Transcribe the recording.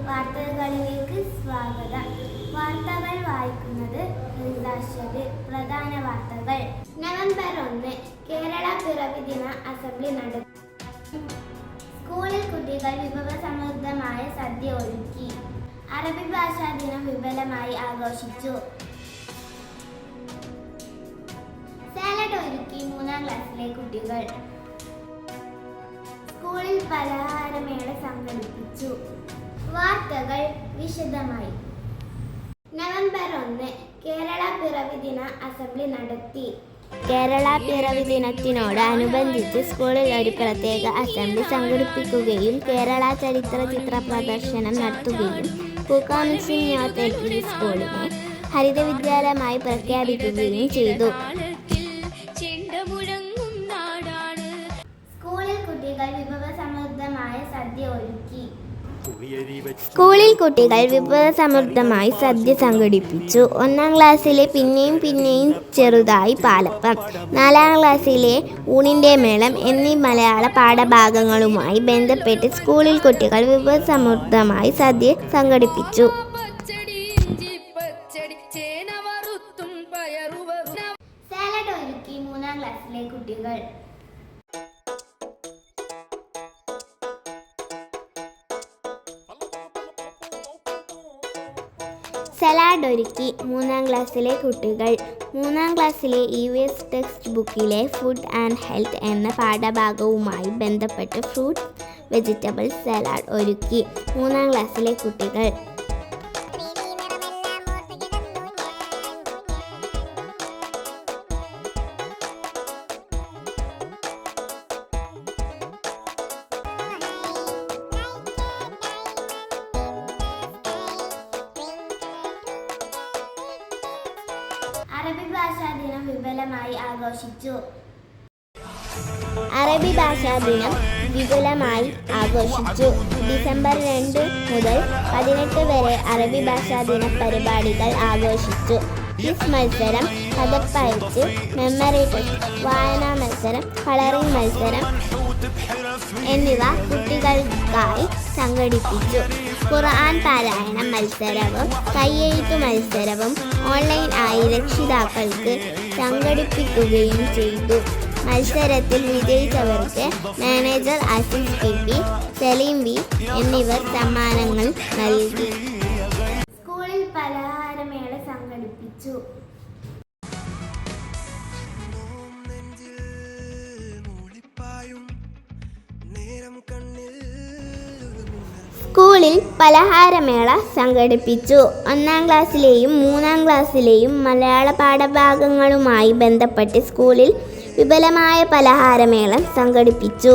വാർത്തകളിലേക്ക് സ്വാഗതം. വാർത്തകൾ വായിക്കുന്നത് പ്രധാന വാർത്തകൾ. നവംബർ 1 കേരള പിറവി ദിന അസംബ്ലി നടത്തി. സ്കൂളിൽ കുട്ടികൾ വിഭവസമൃദ്ധമായ സദ്യ ഒരുക്കി. അറബി ഭാഷാ ദിനം വിപുലമായി ആഘോഷിച്ചു. സാലഡ് ഒരുക്കി 3ാം ക്ലാസ്സിലെ കുട്ടികൾ. സ്കൂളിൽ പലഹാരമേള സംഘടിപ്പിച്ചു. വാർത്തകൾ വിശദമായി. നവംബർ 1 കേരള പിറവി ദിന അസംബ്ലി നടത്തി. കേരള പിറവി ദിനത്തിനോട് അനുബന്ധിച്ച് സ്കൂളിൽ ഒരു പ്രത്യേക അസംബ്ലി സംഘടിപ്പിക്കുകയും കേരള ചരിത്ര ചിത്ര പ്രദർശനം നടത്തുകയും പൂക്കാവ് മിക്സിംഗ് നോർത്ത് LP സ്കൂളിനെ ഹരിത വിദ്യാലയമായി പ്രഖ്യാപിക്കുകയും ചെയ്തു. സ്കൂളിൽ കുട്ടികൾ വിഭവസമൃദ്ധമായ സദ്യ ഒരുക്കി. സ്കൂളിൽ കുട്ടികൾ വിഭവസമൃദ്ധമായി സദ്യ സംഘടിപ്പിച്ചു. 1ാം ക്ലാസ്സിലെ പിന്നെയും ചെറുതായി പാലപ്പം, 4ാം ക്ലാസ്സിലെ ഊണിൻ്റെ മേളം എന്നീ മലയാള പാഠഭാഗങ്ങളുമായി ബന്ധപ്പെട്ട് സ്കൂളിൽ കുട്ടികൾ വിഭവസമൃദ്ധമായി സദ്യ സംഘടിപ്പിച്ചു. സാലഡ് ഒരുക്കി 3ാം ക്ലാസ്സിലെ കുട്ടികൾ. സലാഡ് ഒരുക്കി 3ാം ക്ലാസ്സിലെ കുട്ടികൾ. 3ാം ക്ലാസ്സിലെ EVS ടെക്സ്റ്റ് ബുക്കിലെ ഫുഡ് ആൻഡ് ഹെൽത്ത് എന്ന പാഠഭാഗവുമായി ബന്ധപ്പെട്ട് ഫ്രൂട്ട്സ് വെജിറ്റബിൾസ് സലാഡ് ഒരുക്കി 3ാം ക്ലാസ്സിലെ കുട്ടികൾ. അറബി ഭാഷാ ദിനം വിപുലമായി ആഘോഷിച്ചു. അറബി ഭാഷാ ദിനം വിപുലമായി ആഘോഷിച്ചു. ഡിസംബർ 2 മുതൽ 18 വരെ അറബി ഭാഷാ ദിന പരിപാടികൾ ആഘോഷിച്ചു. ക്വിസ് മത്സരം, പദപ്പയറ്റ്, മെമ്മറി ടെസ്റ്റ്, വായനാ മത്സരം, കളറിംഗ് മത്സരം എന്നിവ കുട്ടികൾക്കായി സംഘടിപ്പിച്ചു. ഖുർആൻ പാരായണ മത്സരവും കയ്യെഴുത്തു മത്സരവും ഓൺലൈൻ ആയി രക്ഷിതാക്കൾക്ക് സംഘടിപ്പിക്കുകയും ചെയ്തു. മത്സരത്തിൽ വിജയിച്ചവർക്ക് manager Asif KP, Saleem V എന്നിവർ സമ്മാനങ്ങൾ നൽകി. സ്കൂളിൽ പലഹാരമേള സംഘടിപ്പിച്ചു. സ്കൂളിൽ പലഹാരമേള സംഘടിപ്പിച്ചു. 1ാം ക്ലാസ്സിലെയും 3ാം ക്ലാസ്സിലെയും മലയാള പാഠഭാഗങ്ങളുമായി ബന്ധപ്പെട്ട് സ്കൂളിൽ വിപുലമായ പലഹാരമേള സംഘടിപ്പിച്ചു.